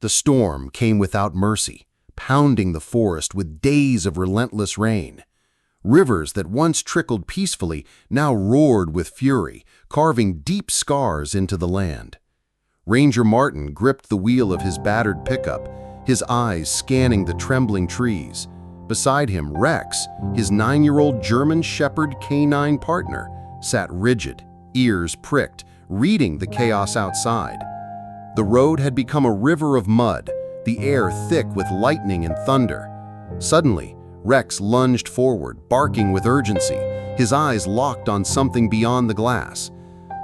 The storm came without mercy, pounding the forest with days of relentless rain. Rivers that once trickled peacefully now roared with fury, carving deep scars into the land. Ranger Martin gripped the wheel of his battered pickup, his eyes scanning the trembling trees. Beside him, Rex, his 9-year-old German Shepherd canine partner, sat rigid, ears pricked, reading the chaos outside. The road had become a river of mud, the air thick with lightning and thunder. Suddenly, Rex lunged forward, barking with urgency, his eyes locked on something beyond the glass.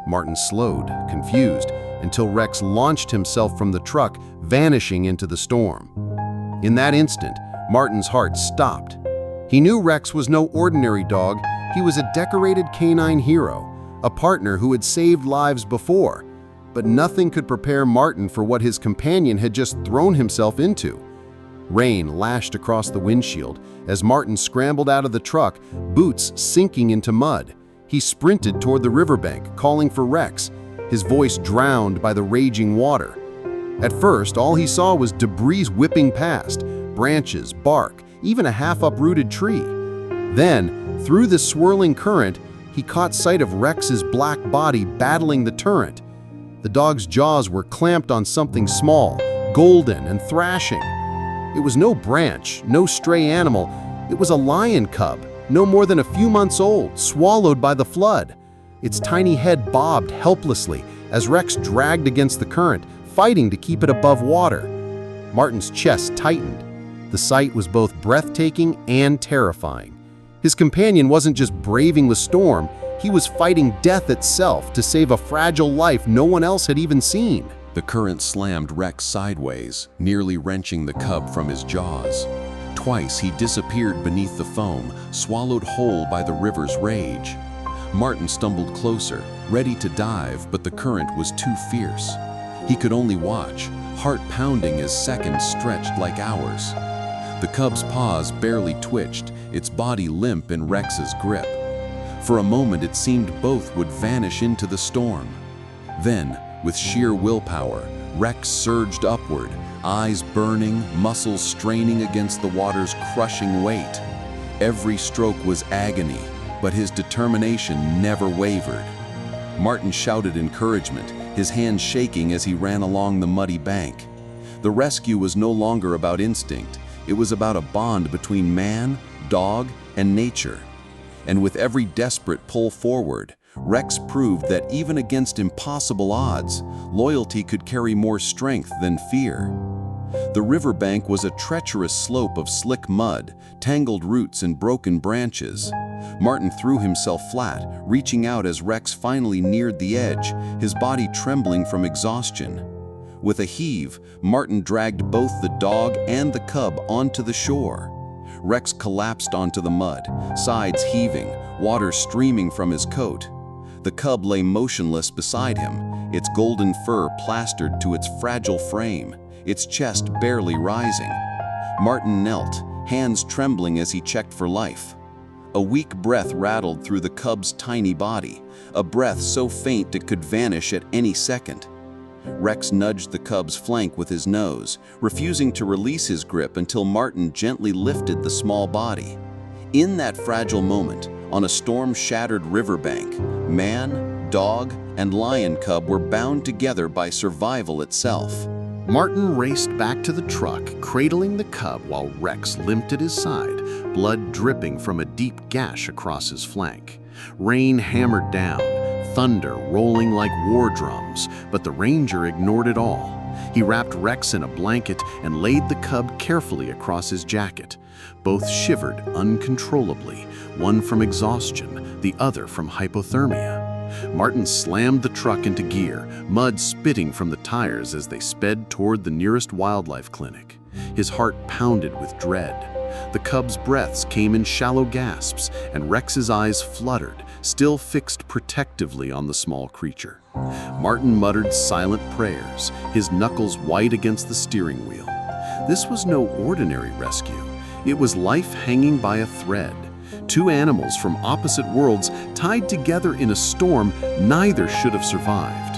Martin slowed, confused, until Rex launched himself from the truck, vanishing into the storm. In that instant, Martin's heart stopped. He knew Rex was no ordinary dog. He was a decorated canine hero, a partner who had saved lives before. But nothing could prepare Martin for what his companion had just thrown himself into. Rain lashed across the windshield as Martin scrambled out of the truck, boots sinking into mud. He sprinted toward the riverbank, calling for Rex, his voice drowned by the raging water. At first, all he saw was debris whipping past, branches, bark, even a half-uprooted tree. Then, through the swirling current, he caught sight of Rex's black body battling the torrent. The dog's jaws were clamped on something small, golden and thrashing. It was no branch, no stray animal. It was a lion cub, no more than a few months old, swallowed by the flood. Its tiny head bobbed helplessly as Rex dragged against the current, fighting to keep it above water. Martin's chest tightened. The sight was both breathtaking and terrifying. His companion wasn't just braving the storm, he was fighting death itself to save a fragile life no one else had even seen. The current slammed Rex sideways, nearly wrenching the cub from his jaws. Twice he disappeared beneath the foam, swallowed whole by the river's rage. Martin stumbled closer, ready to dive, but the current was too fierce. He could only watch, heart pounding as seconds stretched like hours. The cub's paws barely twitched, its body limp in Rex's grip. For a moment it seemed both would vanish into the storm. Then, with sheer willpower, Rex surged upward, eyes burning, muscles straining against the water's crushing weight. Every stroke was agony, but his determination never wavered. Martin shouted encouragement, his hands shaking as he ran along the muddy bank. The rescue was no longer about instinct. It was about a bond between man, dog, and nature. And with every desperate pull forward, Rex proved that even against impossible odds, loyalty could carry more strength than fear. The riverbank was a treacherous slope of slick mud, tangled roots and broken branches. Martin threw himself flat, reaching out as Rex finally neared the edge, his body trembling from exhaustion. With a heave, Martin dragged both the dog and the cub onto the shore. Rex collapsed onto the mud, sides heaving, water streaming from his coat. The cub lay motionless beside him, its golden fur plastered to its fragile frame, its chest barely rising. Martin knelt, hands trembling as he checked for life. A weak breath rattled through the cub's tiny body, a breath so faint it could vanish at any second. Rex nudged the cub's flank with his nose, refusing to release his grip until Martin gently lifted the small body. In that fragile moment, on a storm-shattered riverbank, man, dog, and lion cub were bound together by survival itself. Martin raced back to the truck, cradling the cub while Rex limped at his side, blood dripping from a deep gash across his flank. Rain hammered down, thunder rolling like war drums, but the ranger ignored it all. He wrapped Rex in a blanket and laid the cub carefully across his jacket. Both shivered uncontrollably, one from exhaustion, the other from hypothermia. Martin slammed the truck into gear, mud spitting from the tires as they sped toward the nearest wildlife clinic. His heart pounded with dread. The cub's breaths came in shallow gasps, and Rex's eyes fluttered, still fixed protectively on the small creature. Martin muttered silent prayers, his knuckles white against the steering wheel. This was no ordinary rescue. It was life hanging by a thread. Two animals from opposite worlds tied together in a storm neither should have survived.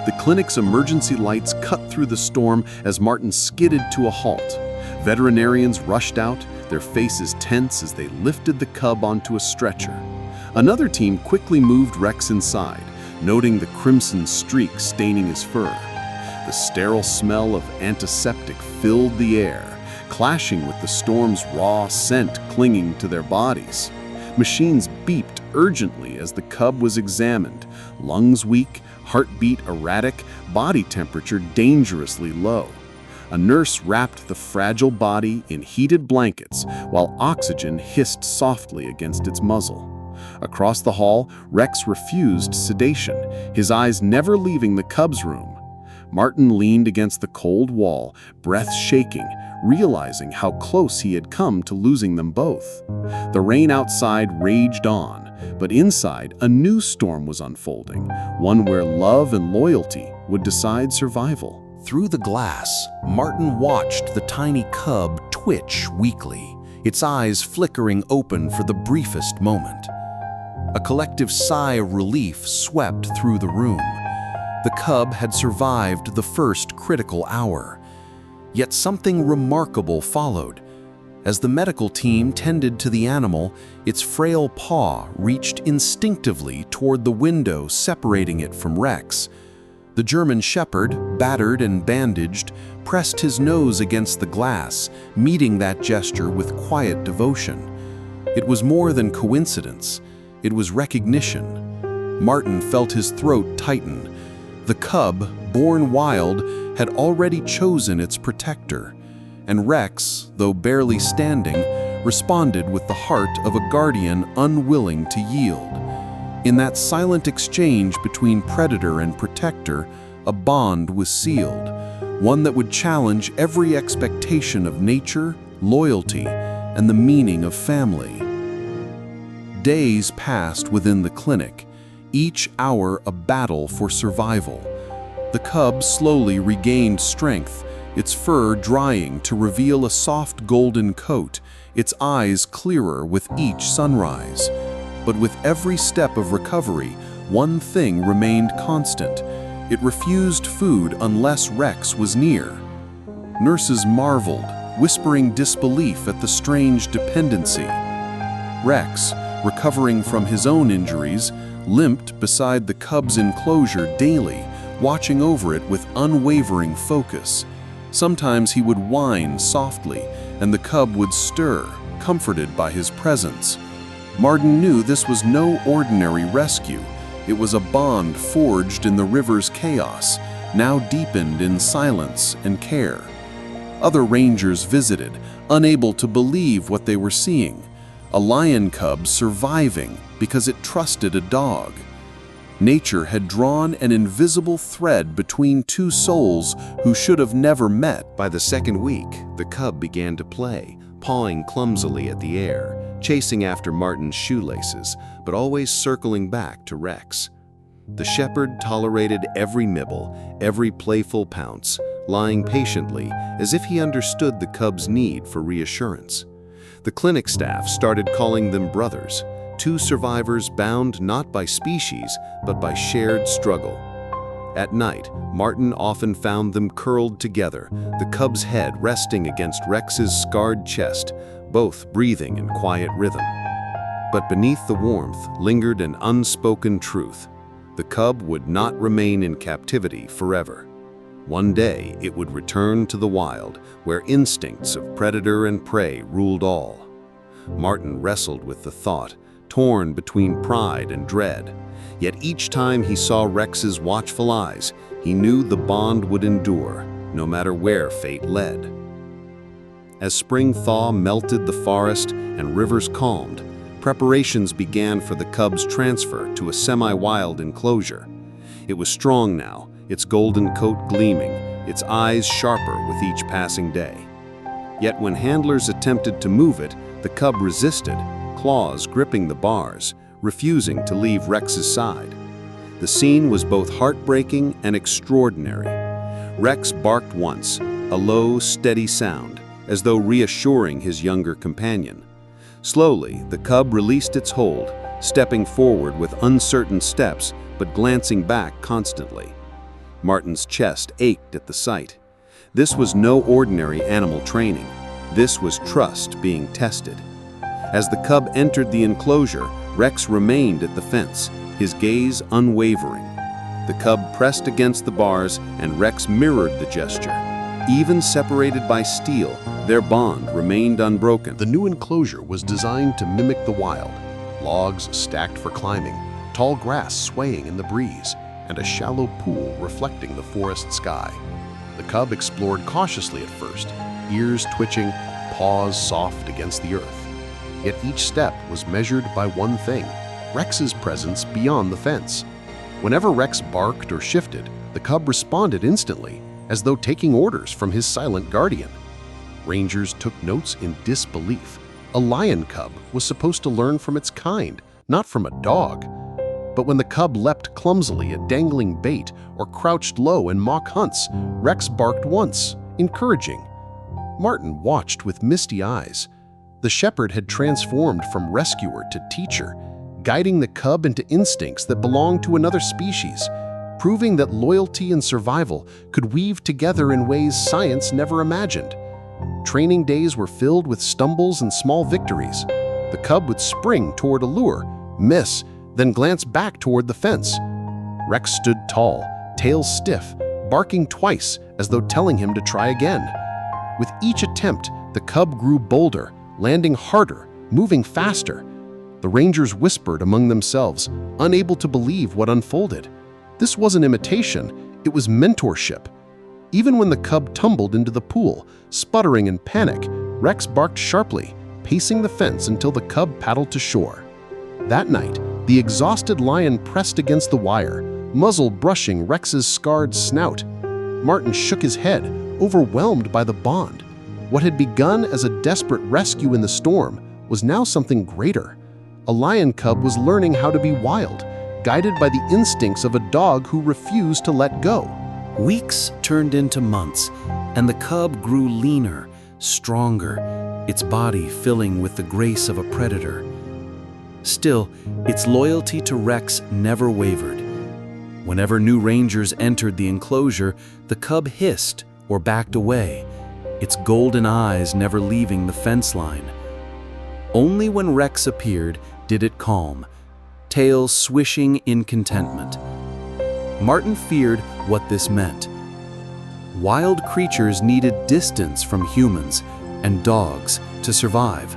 The clinic's emergency lights cut through the storm as Martin skidded to a halt. Veterinarians rushed out, their faces tense as they lifted the cub onto a stretcher. Another team quickly moved Rex inside, noting the crimson streak staining his fur. The sterile smell of antiseptic filled the air, clashing with the storm's raw scent clinging to their bodies. Machines beeped urgently as the cub was examined, lungs weak, heartbeat erratic, body temperature dangerously low. A nurse wrapped the fragile body in heated blankets while oxygen hissed softly against its muzzle. Across the hall, Rex refused sedation, his eyes never leaving the cub's room. Martin leaned against the cold wall, breath shaking, realizing how close he had come to losing them both. The rain outside raged on, but inside a new storm was unfolding, one where love and loyalty would decide survival. Through the glass, Martin watched the tiny cub twitch weakly, its eyes flickering open for the briefest moment. A collective sigh of relief swept through the room. The cub had survived the first critical hour. Yet something remarkable followed. As the medical team tended to the animal, its frail paw reached instinctively toward the window separating it from Rex. The German shepherd, battered and bandaged, pressed his nose against the glass, meeting that gesture with quiet devotion. It was more than coincidence. It was recognition. Martin felt his throat tighten. The cub, born wild, had already chosen its protector, and Rex, though barely standing, responded with the heart of a guardian unwilling to yield. In that silent exchange between predator and protector, a bond was sealed, one that would challenge every expectation of nature, loyalty, and the meaning of family. Days passed within the clinic, each hour a battle for survival. The cub slowly regained strength, its fur drying to reveal a soft golden coat, its eyes clearer with each sunrise. But with every step of recovery, one thing remained constant. It refused food unless Rex was near. Nurses marveled, whispering disbelief at the strange dependency. Rex, recovering from his own injuries, limped beside the cub's enclosure daily, watching over it with unwavering focus. Sometimes he would whine softly, and the cub would stir, comforted by his presence. Martin knew this was no ordinary rescue. It was a bond forged in the river's chaos, now deepened in silence and care. Other rangers visited, unable to believe what they were seeing. A lion cub surviving because it trusted a dog. Nature had drawn an invisible thread between two souls who should have never met. By the second week, the cub began to play, pawing clumsily at the air, chasing after Martin's shoelaces, but always circling back to Rex. The shepherd tolerated every nibble, every playful pounce, lying patiently as if he understood the cub's need for reassurance. The clinic staff started calling them brothers, two survivors bound not by species, but by shared struggle. At night, Martin often found them curled together, the cub's head resting against Rex's scarred chest, both breathing in quiet rhythm. But beneath the warmth lingered an unspoken truth. The cub would not remain in captivity forever. One day, it would return to the wild, where instincts of predator and prey ruled all. Martin wrestled with the thought, torn between pride and dread. Yet each time he saw Rex's watchful eyes, he knew the bond would endure, no matter where fate led. As spring thaw melted the forest and rivers calmed, preparations began for the cub's transfer to a semi-wild enclosure. It was strong now, its golden coat gleaming, its eyes sharper with each passing day. Yet when handlers attempted to move it, the cub resisted, claws gripping the bars, refusing to leave Rex's side. The scene was both heartbreaking and extraordinary. Rex barked once, a low, steady sound, as though reassuring his younger companion. Slowly, the cub released its hold, stepping forward with uncertain steps, but glancing back constantly. Martin's chest ached at the sight. This was no ordinary animal training. This was trust being tested. As the cub entered the enclosure, Rex remained at the fence, his gaze unwavering. The cub pressed against the bars, and Rex mirrored the gesture. Even separated by steel, their bond remained unbroken. The new enclosure was designed to mimic the wild. Logs stacked for climbing, tall grass swaying in the breeze, and a shallow pool reflecting the forest sky. The cub explored cautiously at first, ears twitching, paws soft against the earth. Yet each step was measured by one thing: Rex's presence beyond the fence. Whenever Rex barked or shifted, the cub responded instantly, as though taking orders from his silent guardian. Rangers took notes in disbelief. A lion cub was supposed to learn from its kind, not from a dog. But when the cub leapt clumsily at dangling bait or crouched low in mock hunts, Rex barked once, encouraging. Martin watched with misty eyes. The shepherd had transformed from rescuer to teacher, guiding the cub into instincts that belonged to another species, proving that loyalty and survival could weave together in ways science never imagined. Training days were filled with stumbles and small victories. The cub would spring toward a lure, miss, then glance back toward the fence. Rex stood tall, tail stiff, barking twice as though telling him to try again. With each attempt, the cub grew bolder, landing harder, moving faster. The rangers whispered among themselves, unable to believe what unfolded. This wasn't imitation, it was mentorship. Even when the cub tumbled into the pool, sputtering in panic, Rex barked sharply, pacing the fence until the cub paddled to shore. That night, the exhausted lion pressed against the wire, muzzle brushing Rex's scarred snout. Martin shook his head, overwhelmed by the bond. What had begun as a desperate rescue in the storm was now something greater. A lion cub was learning how to be wild, guided by the instincts of a dog who refused to let go. Weeks turned into months, and the cub grew leaner, stronger, its body filling with the grace of a predator. Still, its loyalty to Rex never wavered. Whenever new rangers entered the enclosure, the cub hissed or backed away, its golden eyes never leaving the fence line. Only when Rex appeared did it calm, tail swishing in contentment. Martin feared what this meant. Wild creatures needed distance from humans and dogs to survive.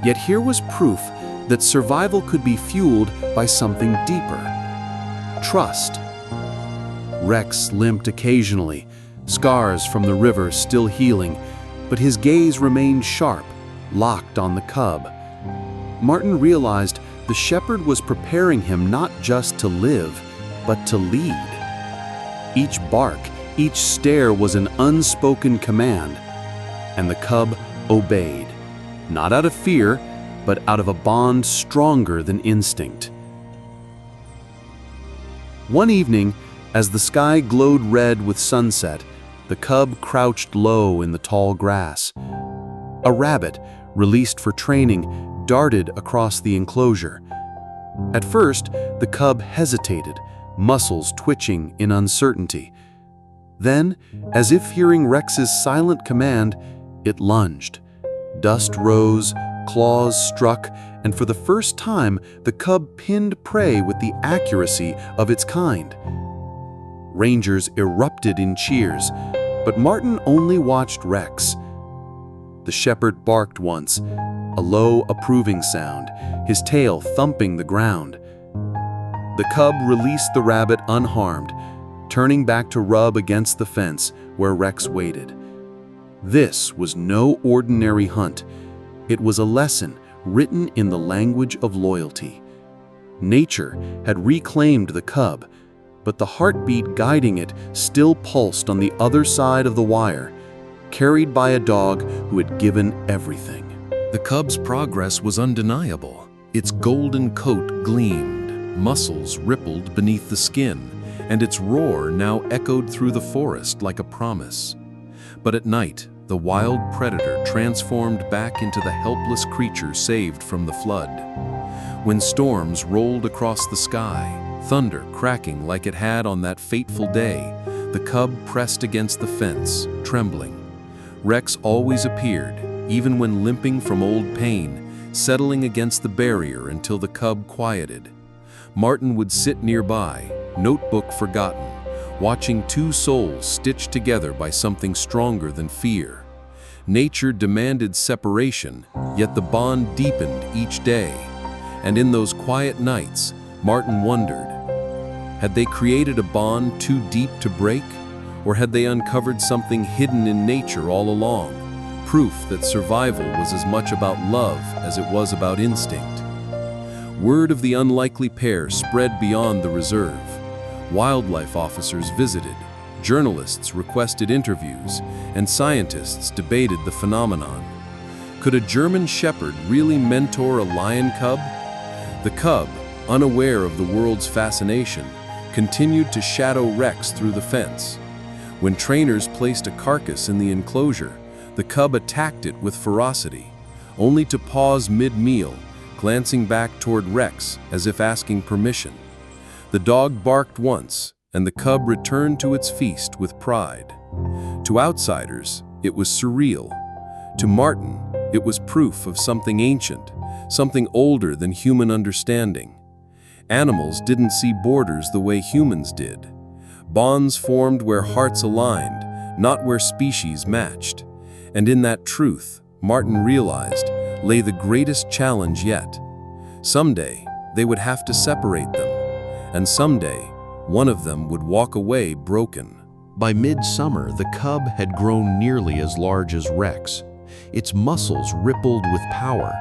Yet here was proof that survival could be fueled by something deeper: trust. Rex limped occasionally, scars from the river still healing, but his gaze remained sharp, locked on the cub. Martin realized the shepherd was preparing him not just to live, but to lead. Each bark, each stare was an unspoken command, and the cub obeyed, not out of fear, but out of a bond stronger than instinct. One evening, as the sky glowed red with sunset, the cub crouched low in the tall grass. A rabbit, released for training, darted across the enclosure. At first, the cub hesitated, muscles twitching in uncertainty. Then, as if hearing Rex's silent command, it lunged. Dust rose, claws struck, and for the first time, the cub pinned prey with the accuracy of its kind. Rangers erupted in cheers, but Martin only watched Rex. The shepherd barked once, a low, approving sound, his tail thumping the ground. The cub released the rabbit unharmed, turning back to rub against the fence where Rex waited. This was no ordinary hunt. It was a lesson written in the language of loyalty. Nature had reclaimed the cub, but the heartbeat guiding it still pulsed on the other side of the wire, carried by a dog who had given everything. The cub's progress was undeniable. Its golden coat gleamed, muscles rippled beneath the skin, and its roar now echoed through the forest like a promise. But at night, the wild predator transformed back into the helpless creature saved from the flood. When storms rolled across the sky, thunder cracking like it had on that fateful day, the cub pressed against the fence, trembling. Rex always appeared, even when limping from old pain, settling against the barrier until the cub quieted. Martin would sit nearby, notebook forgotten, watching two souls stitched together by something stronger than fear. Nature demanded separation, yet the bond deepened each day. And in those quiet nights, Martin wondered, had they created a bond too deep to break? Or had they uncovered something hidden in nature all along? Proof that survival was as much about love as it was about instinct. Word of the unlikely pair spread beyond the reserve. Wildlife officers visited, journalists requested interviews, and scientists debated the phenomenon. Could a German shepherd really mentor a lion cub? The cub, unaware of the world's fascination, continued to shadow Rex through the fence. When trainers placed a carcass in the enclosure, the cub attacked it with ferocity, only to pause mid-meal, glancing back toward Rex as if asking permission. The dog barked once, and the cub returned to its feast with pride. To outsiders, it was surreal. To Martin, it was proof of something ancient, something older than human understanding. Animals didn't see borders the way humans did. Bonds formed where hearts aligned, not where species matched. And in that truth, Martin realized, lay the greatest challenge yet. Someday, they would have to separate them. And someday, one of them would walk away broken. By midsummer, the cub had grown nearly as large as Rex. Its muscles rippled with power.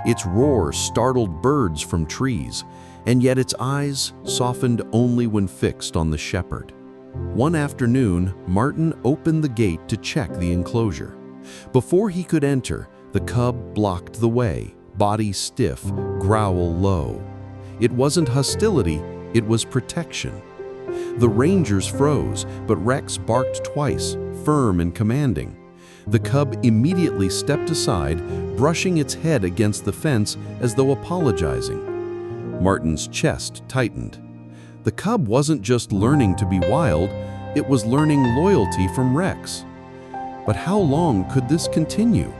Its roar startled birds from trees, and yet its eyes softened only when fixed on the shepherd. One afternoon, Martin opened the gate to check the enclosure. Before he could enter, the cub blocked the way, body stiff, growl low. It wasn't hostility, it was protection. The rangers froze, but Rex barked twice, firm and commanding. The cub immediately stepped aside, brushing its head against the fence as though apologizing. Martin's chest tightened. The cub wasn't just learning to be wild, it was learning loyalty from Rex. But how long could this continue?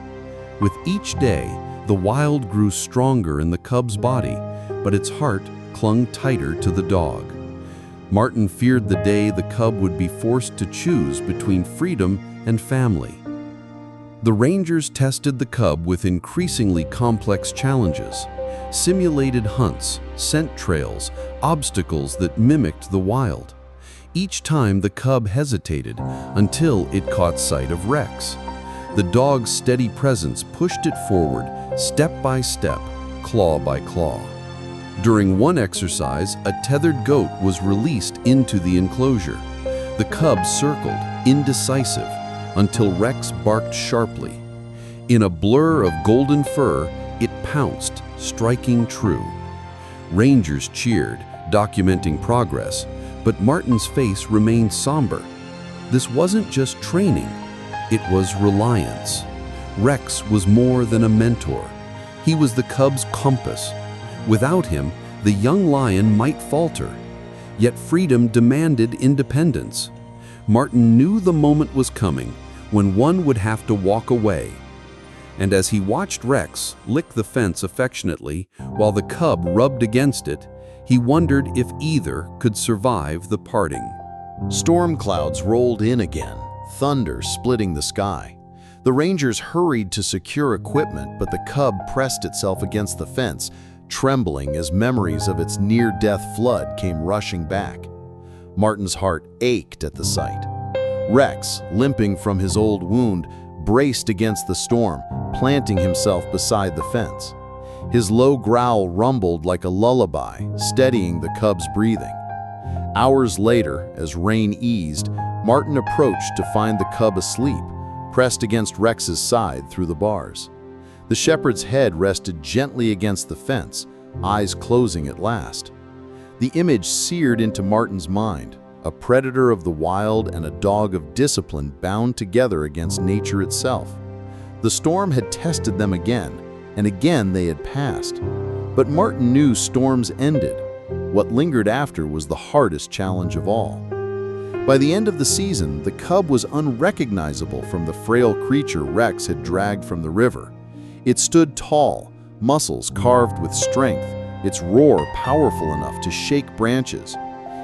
With each day, the wild grew stronger in the cub's body, but its heart clung tighter to the dog. Martin feared the day the cub would be forced to choose between freedom and family. The rangers tested the cub with increasingly complex challenges: simulated hunts, scent trails, obstacles that mimicked the wild. Each time the cub hesitated until it caught sight of Rex. The dog's steady presence pushed it forward, step by step, claw by claw. During one exercise, a tethered goat was released into the enclosure. The cub circled, indecisive, until Rex barked sharply. In a blur of golden fur, it pounced, striking true. Rangers cheered, documenting progress, but Martin's face remained somber. This wasn't just training, it was reliance. Rex was more than a mentor. He was the cub's compass. Without him, the young lion might falter. Yet freedom demanded independence. Martin knew the moment was coming when one would have to walk away. And as he watched Rex lick the fence affectionately while the cub rubbed against it, he wondered if either could survive the parting. Storm clouds rolled in again, thunder splitting the sky. The rangers hurried to secure equipment, but the cub pressed itself against the fence, trembling as memories of its near-death flood came rushing back. Martin's heart ached at the sight. Rex, limping from his old wound, braced against the storm, planting himself beside the fence. His low growl rumbled like a lullaby, steadying the cub's breathing. Hours later, as rain eased, Martin approached to find the cub asleep, pressed against Rex's side through the bars. The shepherd's head rested gently against the fence, eyes closing at last. The image seared into Martin's mind, a predator of the wild and a dog of discipline bound together against nature itself. The storm had tested them again, and again they had passed. But Martin knew storms ended. What lingered after was the hardest challenge of all. By the end of the season, the cub was unrecognizable from the frail creature Rex had dragged from the river. It stood tall, muscles carved with strength, its roar powerful enough to shake branches.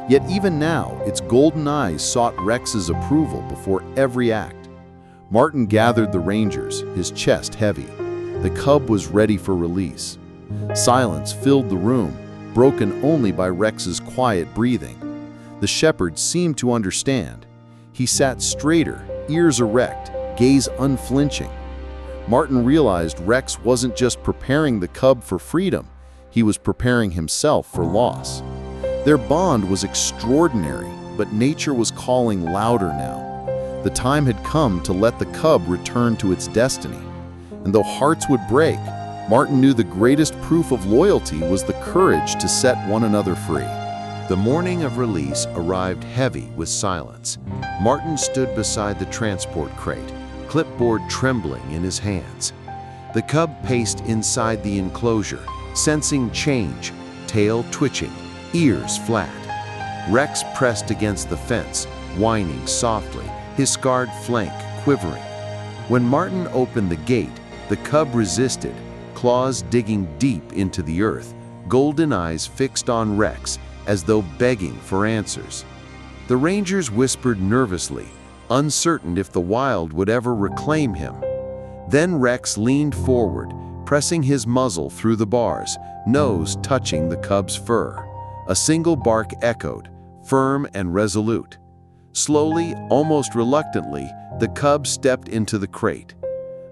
Yet even now, its golden eyes sought Rex's approval before every act. Martin gathered the rangers, his chest heavy. The cub was ready for release. Silence filled the room, broken only by Rex's quiet breathing. The shepherd seemed to understand. He sat straighter, ears erect, gaze unflinching. Martin realized Rex wasn't just preparing the cub for freedom, he was preparing himself for loss. Their bond was extraordinary, but nature was calling louder now. The time had come to let the cub return to its destiny. And though hearts would break, Martin knew the greatest proof of loyalty was the courage to set one another free. The morning of release arrived heavy with silence. Martin stood beside the transport crate, clipboard trembling in his hands. The cub paced inside the enclosure, sensing change, tail twitching, ears flat. Rex pressed against the fence, whining softly, his scarred flank quivering. When Martin opened the gate, the cub resisted, claws digging deep into the earth, golden eyes fixed on Rex as though begging for answers. The rangers whispered nervously, uncertain if the wild would ever reclaim him. Then Rex leaned forward, pressing his muzzle through the bars, nose touching the cub's fur. A single bark echoed, firm and resolute. Slowly, almost reluctantly, the cub stepped into the crate.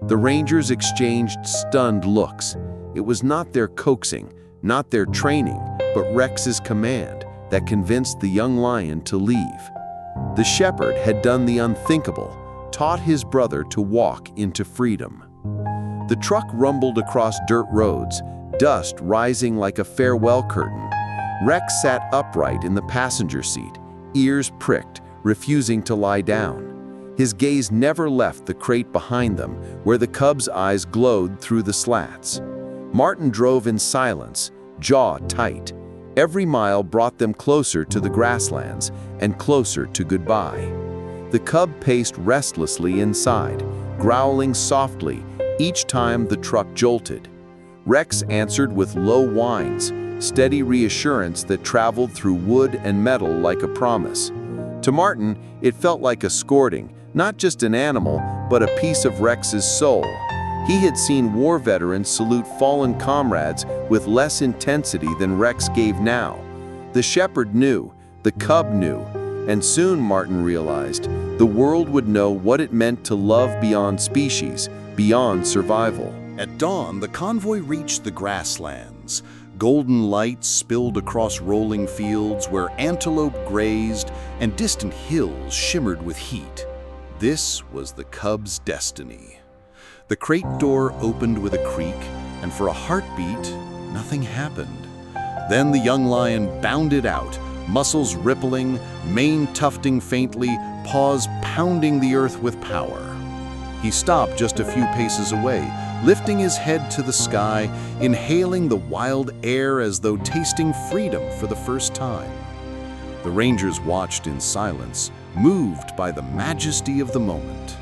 The rangers exchanged stunned looks. It was not their coaxing, not their training, but Rex's command that convinced the young lion to leave. The shepherd had done the unthinkable, taught his brother to walk into freedom. The truck rumbled across dirt roads, dust rising like a farewell curtain. Rex sat upright in the passenger seat, ears pricked, refusing to lie down. His gaze never left the crate behind them, where the cub's eyes glowed through the slats. Martin drove in silence, jaw tight. Every mile brought them closer to the grasslands and closer to goodbye. The cub paced restlessly inside, growling softly each time the truck jolted. Rex answered with low whines, steady reassurance that traveled through wood and metal like a promise. To Martin, it felt like a scolding, not just an animal, but a piece of Rex's soul. He had seen war veterans salute fallen comrades with less intensity than Rex gave now. The shepherd knew, the cub knew, and soon Martin realized the world would know what it meant to love beyond species, beyond survival. At dawn, the convoy reached the grasslands. Golden lights spilled across rolling fields where antelope grazed and distant hills shimmered with heat. This was the cub's destiny. The crate door opened with a creak, and for a heartbeat, nothing happened. Then the young lion bounded out, muscles rippling, mane tufting faintly, paws pounding the earth with power. He stopped just a few paces away, lifting his head to the sky, inhaling the wild air as though tasting freedom for the first time. The rangers watched in silence, moved by the majesty of the moment.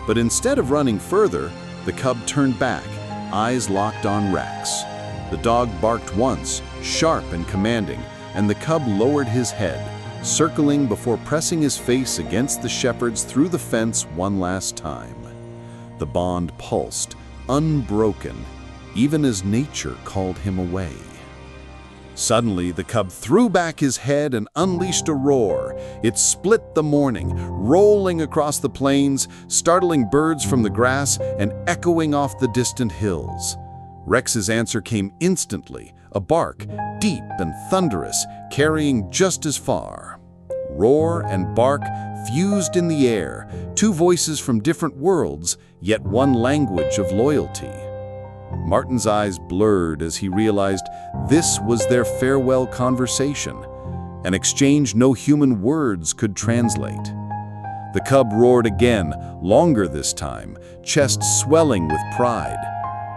But instead of running further, the cub turned back, eyes locked on Rex. The dog barked once, sharp and commanding, and the cub lowered his head, circling before pressing his face against the shepherd's through the fence one last time. The bond pulsed, unbroken, even as nature called him away. Suddenly, the cub threw back his head and unleashed a roar. It split the morning, rolling across the plains, startling birds from the grass and echoing off the distant hills. Rex's answer came instantly, a bark, deep and thunderous, carrying just as far. Roar and bark fused in the air, two voices from different worlds, yet one language of loyalty. Martin's eyes blurred as he realized this was their farewell conversation, an exchange no human words could translate. The cub roared again, longer this time, chest swelling with pride.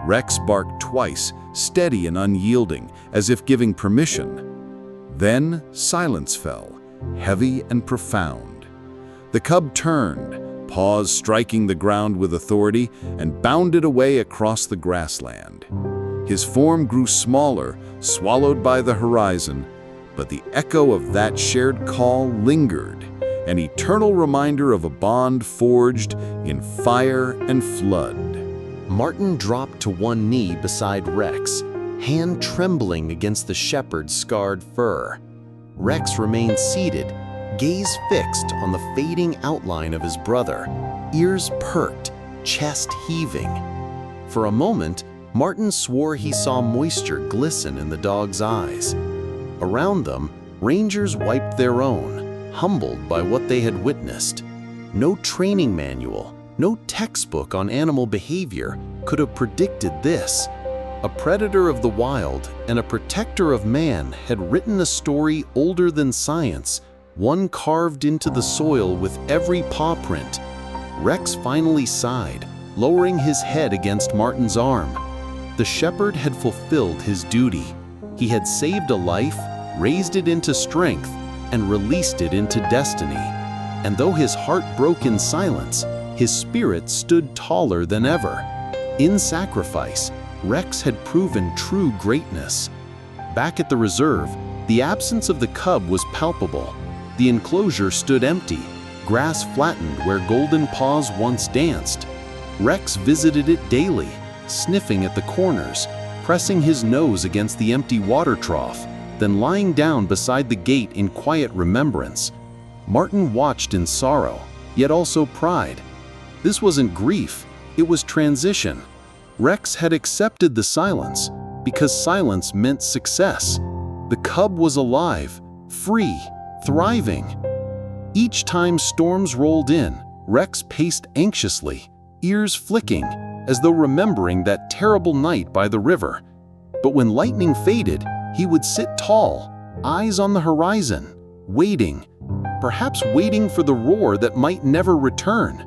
Rex barked twice, steady and unyielding, as if giving permission. Then silence fell, heavy and profound. The cub turned, paws striking the ground with authority, and bounded away across the grassland. His form grew smaller, swallowed by the horizon, but the echo of that shared call lingered, an eternal reminder of a bond forged in fire and flood. Martin dropped to one knee beside Rex, hand trembling against the shepherd's scarred fur. Rex remained seated, gaze fixed on the fading outline of his brother, ears perked, chest heaving. For a moment, Martin swore he saw moisture glisten in the dog's eyes. Around them, rangers wiped their own, humbled by what they had witnessed. No training manual, no textbook on animal behavior could have predicted this. A predator of the wild and a protector of man had written a story older than science, one carved into the soil with every paw print. Rex finally sighed, lowering his head against Martin's arm. The shepherd had fulfilled his duty. He had saved a life, raised it into strength, and released it into destiny. And though his heart broke in silence, his spirit stood taller than ever. In sacrifice, Rex had proven true greatness. Back at the reserve, the absence of the cub was palpable. The enclosure stood empty, grass flattened where golden paws once danced. Rex visited it daily, sniffing at the corners, pressing his nose against the empty water trough, then lying down beside the gate in quiet remembrance. Martin watched in sorrow, yet also pride. This wasn't grief, it was transition. Rex had accepted the silence, because silence meant success. The cub was alive, free, thriving. Each time storms rolled in, Rex paced anxiously, ears flicking, as though remembering that terrible night by the river. But when lightning faded, he would sit tall, eyes on the horizon, waiting, perhaps waiting for the roar that might never return.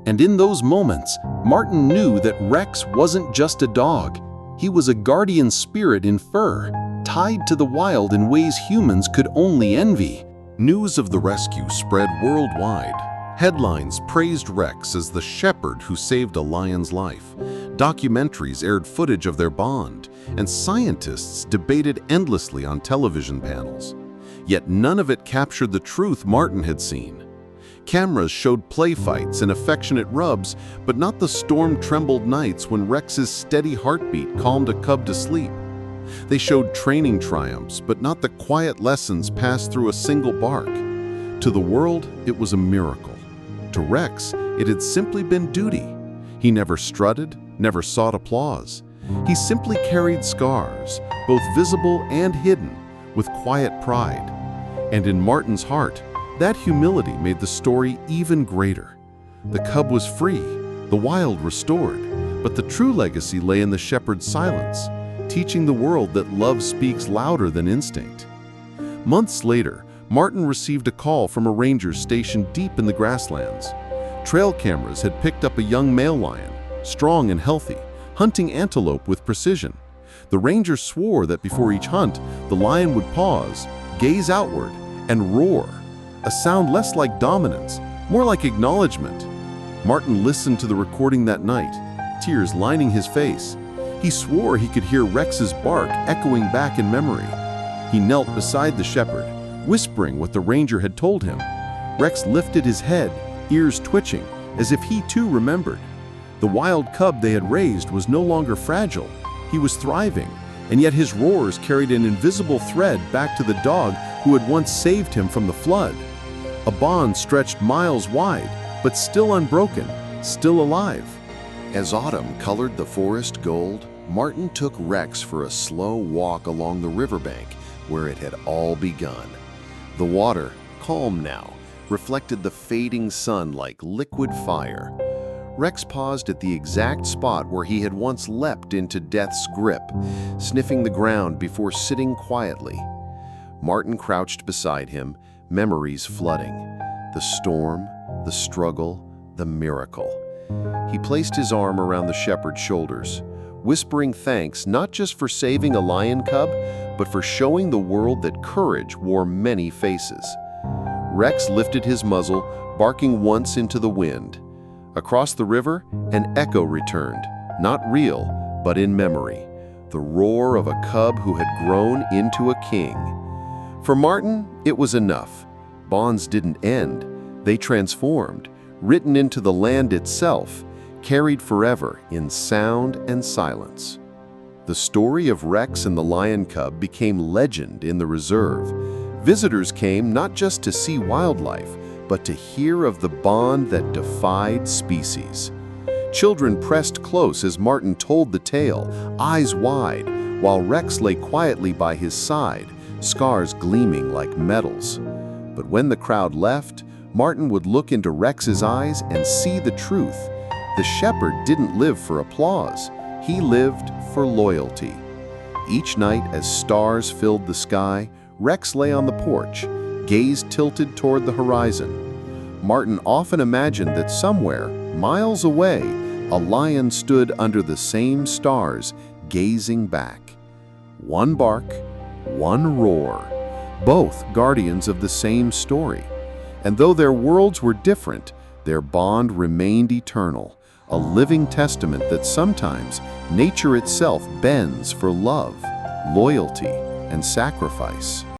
And in those moments, Martin knew that Rex wasn't just a dog. He was a guardian spirit in fur, tied to the wild in ways humans could only envy. News of the rescue spread worldwide. Headlines praised Rex as the shepherd who saved a lion's life. Documentaries aired footage of their bond, and scientists debated endlessly on television panels. Yet none of it captured the truth Martin had seen. Cameras showed play fights and affectionate rubs, but not the storm-trembled nights when Rex's steady heartbeat calmed a cub to sleep. They showed training triumphs, but not the quiet lessons passed through a single bark. To the world, it was a miracle. To Rex, it had simply been duty. He never strutted, never sought applause. He simply carried scars, both visible and hidden, with quiet pride. And in Martin's heart, that humility made the story even greater. The cub was free, the wild restored, but the true legacy lay in the shepherd's silence, teaching the world that love speaks louder than instinct. Months later, Martin received a call from a ranger stationed deep in the grasslands. Trail cameras had picked up a young male lion, strong and healthy, hunting antelope with precision. The ranger swore that before each hunt, the lion would pause, gaze outward, and roar, a sound less like dominance, more like acknowledgement. Martin listened to the recording that night, tears lining his face. He swore he could hear Rex's bark echoing back in memory. He knelt beside the shepherd, whispering what the ranger had told him. Rex lifted his head, ears twitching, as if he too remembered. The wild cub they had raised was no longer fragile. He was thriving, and yet his roars carried an invisible thread back to the dog who had once saved him from the flood. A bond stretched miles wide, but still unbroken, still alive. As autumn colored the forest gold, Martin took Rex for a slow walk along the riverbank where it had all begun. The water, calm now, reflected the fading sun like liquid fire. Rex paused at the exact spot where he had once leapt into death's grip, sniffing the ground before sitting quietly. Martin crouched beside him, memories flooding. The storm, the struggle, the miracle. He placed his arm around the shepherd's shoulders, whispering thanks not just for saving a lion cub, but for showing the world that courage wore many faces. Rex lifted his muzzle, barking once into the wind. Across the river, an echo returned, not real, but in memory, the roar of a cub who had grown into a king. For Martin, it was enough. Bonds didn't end. They transformed, written into the land itself, carried forever in sound and silence. The story of Rex and the lion cub became legend in the reserve. Visitors came not just to see wildlife, but to hear of the bond that defied species. Children pressed close as Martin told the tale, eyes wide, while Rex lay quietly by his side, scars gleaming like metals. But when the crowd left, Martin would look into Rex's eyes and see the truth. The shepherd didn't live for applause. He lived for loyalty. Each night, as stars filled the sky, Rex lay on the porch, gaze tilted toward the horizon. Martin often imagined that somewhere, miles away, a lion stood under the same stars, gazing back. One bark, one roar, both guardians of the same story. And though their worlds were different, their bond remained eternal, a living testament that sometimes nature itself bends for love, loyalty, and sacrifice.